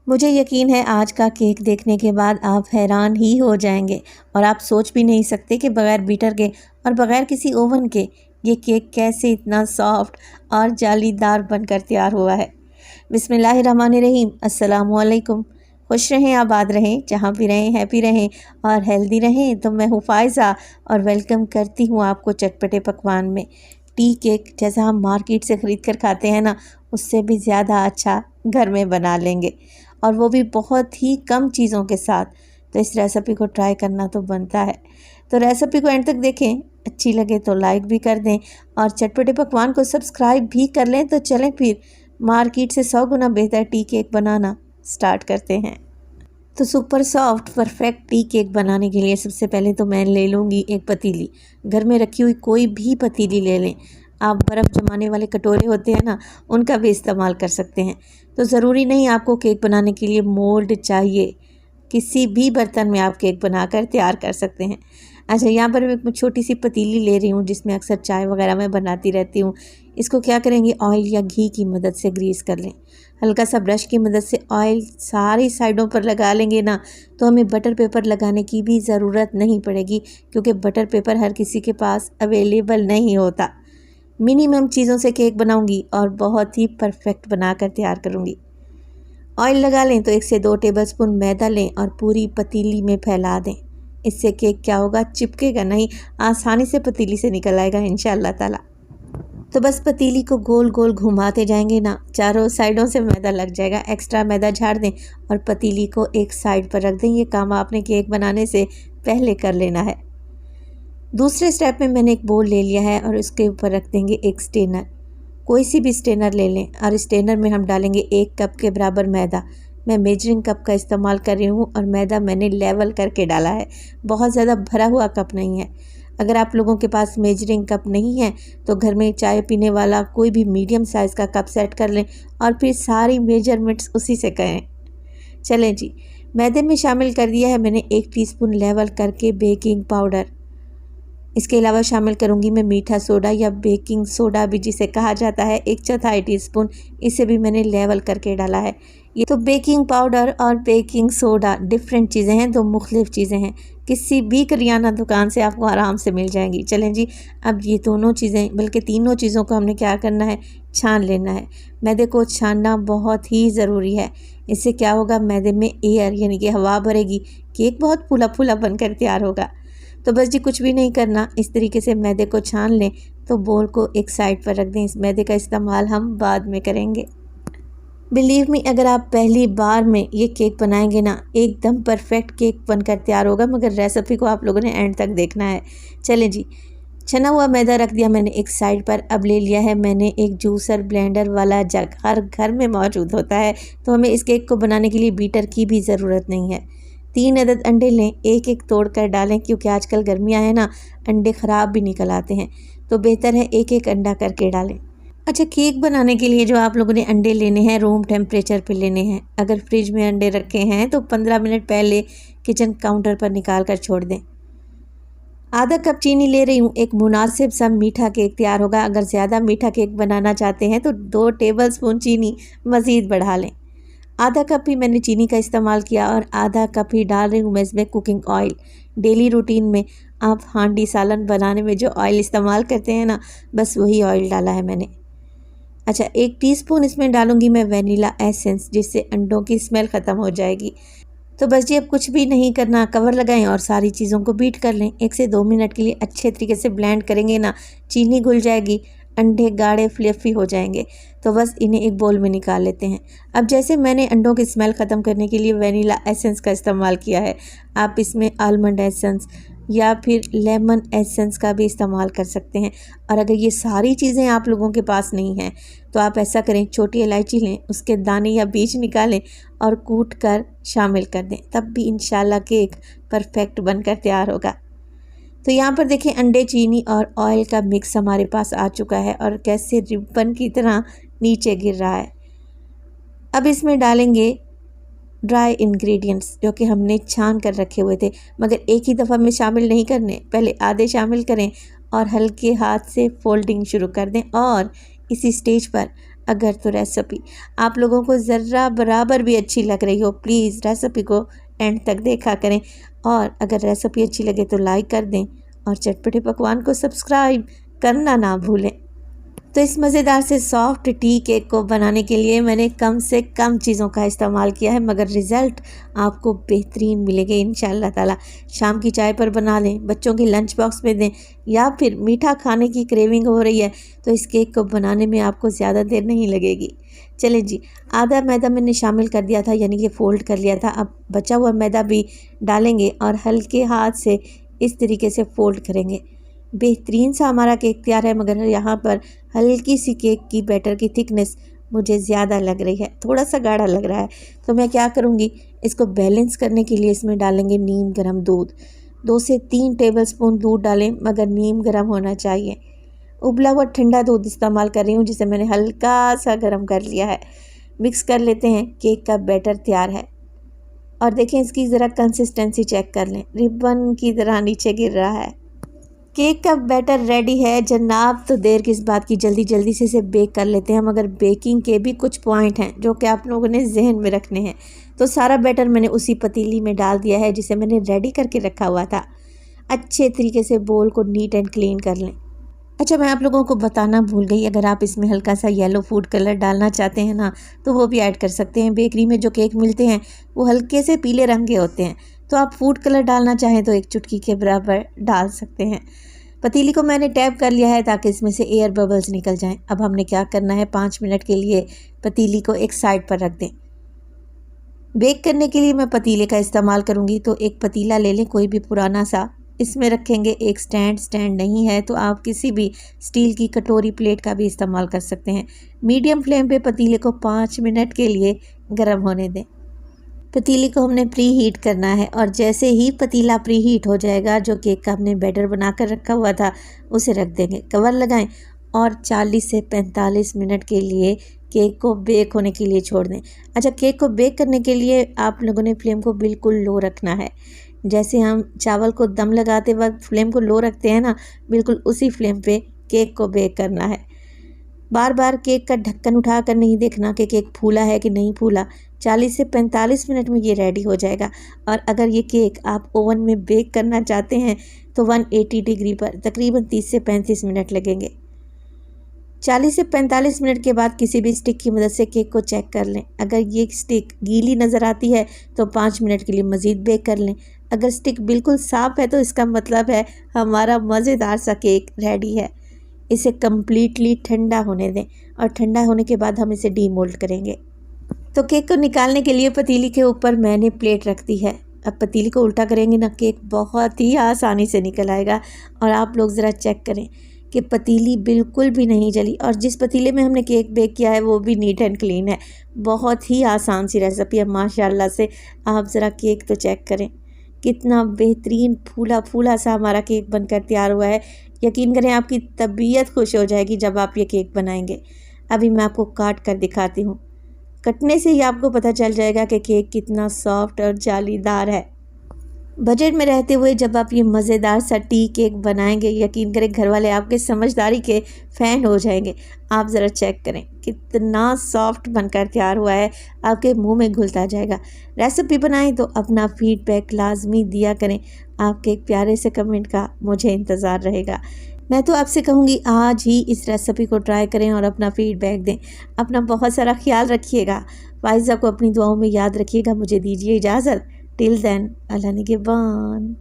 मुझे यकीन है आज का केक देखने के बाद आप हैरान ही हो जाएंगे और आप सोच भी नहीं सकते कि बग़ैर बीटर के और बग़ैर किसी ओवन के ये केक कैसे इतना सॉफ्ट और जालीदार बनकर तैयार हुआ है। बिस्मिल्लाहिर्रहमानिर्रहीम, अस्सलामुअलैकुम। खुश रहें, आबाद रहें, जहाँ भी रहें हैप्पी रहें और हेल्दी रहें। तो मैं हूँ फ़ायज़ा और वेलकम करती हूँ आपको चटपटे पकवान में। टी केक जैसा हम मार्केट से ख़रीद कर खाते हैं ना, उससे भी ज़्यादा अच्छा घर में बना लेंगे, और वो भी बहुत ही कम चीज़ों के साथ। तो इस रेसिपी को ट्राई करना तो बनता है। तो रेसिपी को एंड तक देखें, अच्छी लगे तो लाइक भी कर दें और चटपटे पकवान को सब्सक्राइब भी कर लें। तो चलें फिर मार्केट से 100 गुना बेहतर टी केक बनाना स्टार्ट करते हैं। तो super soft perfect tea cake बनाने के लिए सबसे पहले तो मैं ले लूँगी एक पतीली। घर में रखी हुई कोई भी पतीली ले लें। आप बर्फ़ जमाने वाले कटोरे होते हैं ना, उनका भी इस्तेमाल कर सकते हैं। तो ज़रूरी नहीं आपको केक बनाने के लिए मोल्ड चाहिए, किसी भी बर्तन में आप केक बनाकर तैयार कर सकते हैं। अच्छा, यहाँ पर मैं छोटी सी पतीली ले रही हूँ जिसमें अक्सर चाय वगैरह मैं बनाती रहती हूँ। इसको क्या करेंगे, ऑयल या घी की मदद से ग्रीस कर लें। हल्का सा ब्रश की मदद से ऑयल सारी साइडों पर लगा लेंगे ना, तो हमें बटर पेपर लगाने की भी ज़रूरत नहीं पड़ेगी, क्योंकि बटर पेपर हर किसी के पास अवेलेबल नहीं होता। मिनिमम चीज़ों से केक बनाऊंगी और बहुत ही परफेक्ट बनाकर तैयार करूंगी। ऑयल लगा लें तो 1 से 2 टेबलस्पून मैदा लें और पूरी पतीली में फैला दें। इससे केक क्या होगा, चिपकेगा नहीं, आसानी से पतीली से निकल आएगा इंशाअल्लाह ताला। तो बस पतीली को गोल गोल घुमाते जाएंगे ना, चारों साइडों से मैदा लग जाएगा। एक्स्ट्रा मैदा झाड़ दें और पतीली को एक साइड पर रख दें। ये काम आपने केक बनाने से पहले कर लेना है। दूसरे स्टेप में मैंने एक बोल ले लिया है और उसके ऊपर रख देंगे एक स्टेनर। कोई सी भी स्टेनर ले लें और स्टेनर में हम डालेंगे 1 कप के बराबर मैदा। मैं मेजरिंग कप का इस्तेमाल कर रही हूँ और मैदा मैंने लेवल करके डाला है, बहुत ज़्यादा भरा हुआ कप नहीं है। अगर आप लोगों के पास मेजरिंग कप नहीं है तो घर में चाय पीने वाला कोई भी मीडियम साइज़ का कप सेट कर लें और फिर सारी मेजरमेंट्स उसी से करें। चलें जी, मैदे में शामिल कर दिया है मैंने 1 टीस्पून लेवल करके बेकिंग पाउडर। इसके अलावा शामिल करूंगी मैं मीठा सोडा या बेकिंग सोडा भी जिसे कहा जाता है, 1/4 टीस्पून। इसे भी मैंने लेवल करके डाला है। ये तो बेकिंग पाउडर और बेकिंग सोडा डिफरेंट चीज़ें हैं, दो मुख्तलिफ चीज़ें हैं। किसी भी करियाना दुकान से आपको आराम से मिल जाएंगी। चलें जी, अब ये दोनों चीज़ें बल्कि तीनों चीज़ों को हमने क्या करना है, छान लेना है। मैदे को छानना बहुत ही ज़रूरी है। इससे क्या होगा, मैदे में एयर यानी कि हवा भरेगी, केक बहुत फूला फूला बनकर तैयार होगा। तो बस जी कुछ भी नहीं करना, इस तरीके से मैदे को छान लें। तो बोल को एक साइड पर रख दें, इस मैदे का इस्तेमाल हम बाद में करेंगे। बिलीव मी, अगर आप पहली बार में ये केक बनाएंगे ना, एकदम परफेक्ट केक बनकर तैयार होगा, मगर रेसिपी को आप लोगों ने एंड तक देखना है। चलें जी, छना हुआ मैदा रख दिया मैंने एक साइड पर। अब ले लिया है मैंने एक जूसर ब्लेंडर वाला जग, हर घर में मौजूद होता है। तो हमें इस केक को बनाने के लिए बीटर की भी ज़रूरत नहीं है। 3 अदद अंडे लें, एक एक तोड़ कर डालें, क्योंकि आजकल गर्मियाँ हैं ना, अंडे ख़राब भी निकल आते हैं, तो बेहतर है एक एक अंडा करके डालें। अच्छा, केक बनाने के लिए जो आप लोगों ने अंडे लेने हैं, रूम टेम्परेचर पे लेने हैं। अगर फ्रिज में अंडे रखे हैं तो 15 मिनट पहले किचन काउंटर पर निकाल कर छोड़ दें। आधा कप चीनी ले रही हूँ, एक मुनासिब सा मीठा केक तैयार होगा। अगर ज़्यादा मीठा केक बनाना चाहते हैं तो 2 टेबलस्पून चीनी मज़ीद बढ़ा लें। आधा कप ही मैंने चीनी का इस्तेमाल किया और आधा कप ही डाल रही हूँ मैं इसमें कुकिंग ऑयल। डेली रूटीन में आप हांडी सालन बनाने में जो ऑयल इस्तेमाल करते हैं ना, बस वही ऑयल डाला है मैंने। अच्छा, 1 टीस्पून इसमें डालूंगी मैं वनीला एसेंस, जिससे अंडों की स्मेल ख़त्म हो जाएगी। तो बस जी अब कुछ भी नहीं करना, कवर लगाएं और सारी चीज़ों को बीट कर लें। 1 से 2 मिनट के लिए अच्छे तरीके से ब्लेंड करेंगे ना, चीनी घुल जाएगी, अंडे गाढ़े फ्लफ़ी हो जाएंगे। तो बस इन्हें एक बोल में निकाल लेते हैं। अब जैसे मैंने अंडों की स्मेल ख़त्म करने के लिए वनीला एसेंस का इस्तेमाल किया है, आप इसमें आलमंड एसेंस या फिर लेमन एसेंस का भी इस्तेमाल कर सकते हैं। और अगर ये सारी चीज़ें आप लोगों के पास नहीं हैं तो आप ऐसा करें, छोटी इलायची लें, उसके दाने या बीज निकालें और कूट कर शामिल कर दें, तब भी इंशाल्लाह केक परफेक्ट बनकर तैयार होगा। तो यहाँ पर देखें, अंडे, चीनी और ऑयल का मिक्स हमारे पास आ चुका है और कैसे रिबन की तरह नीचे गिर रहा है। अब इसमें डालेंगे ड्राई इंग्रेडिएंट्स जो कि हमने छान कर रखे हुए थे, मगर एक ही दफ़ा में शामिल नहीं करने, पहले आधे शामिल करें और हल्के हाथ से फोल्डिंग शुरू कर दें। और इसी स्टेज पर अगर तो रेसिपी आप लोगों को ज़रा बराबर भी अच्छी लग रही हो, प्लीज़ रेसिपी को एंड तक देखा करें। और अगर रेसिपी अच्छी लगे तो लाइक कर दें और चटपटे पकवान को सब्सक्राइब करना ना भूलें। तो इस मज़ेदार से सॉफ्ट टी केक को बनाने के लिए मैंने कम से कम चीज़ों का इस्तेमाल किया है, मगर रिज़ल्ट आपको बेहतरीन मिलेंगे इंशाअल्लाह ताला। शाम की चाय पर बना लें, बच्चों के लंच बॉक्स में दें, या फिर मीठा खाने की क्रेविंग हो रही है तो इस केक को बनाने में आपको ज़्यादा देर नहीं लगेगी। चलें जी, आधा मैदा मैंने शामिल कर दिया था, यानी कि फ़ोल्ड कर लिया था। अब बचा हुआ मैदा भी डालेंगे और हल्के हाथ से इस तरीके से फ़ोल्ड करेंगे। बेहतरीन सा हमारा केक तैयार है, मगर यहाँ पर हल्की सी केक की बैटर की थिकनेस मुझे ज़्यादा लग रही है, थोड़ा सा गाढ़ा लग रहा है। तो मैं क्या करूँगी, इसको बैलेंस करने के लिए इसमें डालेंगे नीम गर्म दूध। 2 से 3 टेबलस्पून दूध डालें, मगर नीम गर्म होना चाहिए। उबला हुआ ठंडा दूध इस्तेमाल कर रही हूँ, जिसे मैंने हल्का सा गर्म कर लिया है। मिक्स कर लेते हैं। केक का बैटर तैयार है और देखें इसकी ज़रा कंसिस्टेंसी चेक कर लें, रिबन की तरह नीचे गिर रहा है। केक का बैटर रेडी है जनाब। तो देर किस बात की, जल्दी जल्दी से इसे बेक कर लेते हैं। मगर बेकिंग के भी कुछ पॉइंट हैं जो कि आप लोगों ने जहन में रखने हैं। तो सारा बैटर मैंने उसी पतीली में डाल दिया है जिसे मैंने रेडी करके रखा हुआ था। अच्छे तरीके से बोल को नीट एंड क्लीन कर लें। अच्छा, मैं आप लोगों को बताना भूल गई, अगर आप इसमें हल्का सा येलो फूड कलर डालना चाहते हैं ना, तो वो भी ऐड कर सकते हैं। बेकरी में जो केक मिलते हैं वो हल्के से पीले रंग के होते हैं, तो आप फूड कलर डालना चाहें तो 1 चुटकी के बराबर डाल सकते हैं। पतीली को मैंने टैप कर लिया है ताकि इसमें से एयर बबल्स निकल जाएं। अब हमने क्या करना है, 5 मिनट के लिए पतीली को एक साइड पर रख दें। बेक करने के लिए मैं पतीले का इस्तेमाल करूँगी, तो एक पतीला ले लें, कोई भी पुराना सा। इसमें रखेंगे एक स्टैंड नहीं है तो आप किसी भी स्टील की कटोरी प्लेट का भी इस्तेमाल कर सकते हैं। मीडियम फ्लेम पे पतीले को 5 मिनट के लिए गर्म होने दें। पतीले को हमने प्री हीट करना है और जैसे ही पतीला प्री हीट हो जाएगा, जो केक का हमने बैटर बना कर रखा हुआ था उसे रख देंगे। कवर लगाएं और 40 से 45 मिनट के लिए केक को बेक होने के लिए छोड़ दें। अच्छा, केक को बेक करने के लिए आप लोगों ने फ्लेम को बिल्कुल लो रखना है। जैसे हम चावल को दम लगाते वक्त फ्लेम को लो रखते हैं ना, बिल्कुल उसी फ्लेम पे केक को बेक करना है। बार बार केक का ढक्कन उठा कर नहीं देखना कि केक फूला है कि नहीं फूला। 40 से 45 मिनट में ये रेडी हो जाएगा। और अगर ये केक आप ओवन में बेक करना चाहते हैं तो 180 डिग्री पर तकरीबन 30 से 35 मिनट लगेंगे। 40 से 45 मिनट के बाद किसी भी स्टिक की मदद से केक को चेक कर लें। अगर ये स्टिक गीली नज़र आती है तो 5 मिनट के लिए मज़ीद बेक कर लें। अगर स्टिक बिल्कुल साफ़ है तो इसका मतलब है हमारा मज़ेदार सा केक रेडी है। इसे कम्प्लीटली ठंडा होने दें और ठंडा होने के बाद हम इसे डीमोल्ड करेंगे। तो केक को निकालने के लिए पतीली के ऊपर मैंने प्लेट रख दी है। अब पतीली को उल्टा करेंगे ना, केक बहुत ही आसानी से निकल आएगा। और आप लोग ज़रा चेक करें कि पतीली बिल्कुल भी नहीं जली, और जिस पतीले में हमने केक बेक किया है वो भी नीट एंड क्लीन है। बहुत ही आसान सी रेसिपी है माशाल्लाह से। आप ज़रा केक तो चेक करें, कितना बेहतरीन फूला फूला सा हमारा केक बनकर तैयार हुआ है। यकीन करें आपकी तबीयत खुश हो जाएगी जब आप ये केक बनाएंगे। अभी मैं आपको काट कर दिखाती हूँ। कटने से ही आपको पता चल जाएगा कि केक कितना सॉफ्ट और जालीदार है। बजट में रहते हुए जब आप ये मज़ेदार सा टी केक बनाएंगे, यकीन करें घर वाले आपके समझदारी के फ़ैन हो जाएंगे। आप ज़रा चेक करें कितना सॉफ्ट बनकर तैयार हुआ है, आपके मुंह में घुलता जाएगा। रेसिपी बनाएं तो अपना फीडबैक लाजमी दिया करें। आपके एक प्यारे से कमेंट का मुझे इंतज़ार रहेगा। मैं तो आपसे कहूँगी आज ही इस रेसिपी को ट्राई करें और अपना फीडबैक दें। अपना बहुत सारा ख्याल रखिएगा। फाइज़ा को अपनी दुआओं में याद रखिएगा। मुझे दीजिए इजाज़त। टिल देन, अल्लाह निगहबान।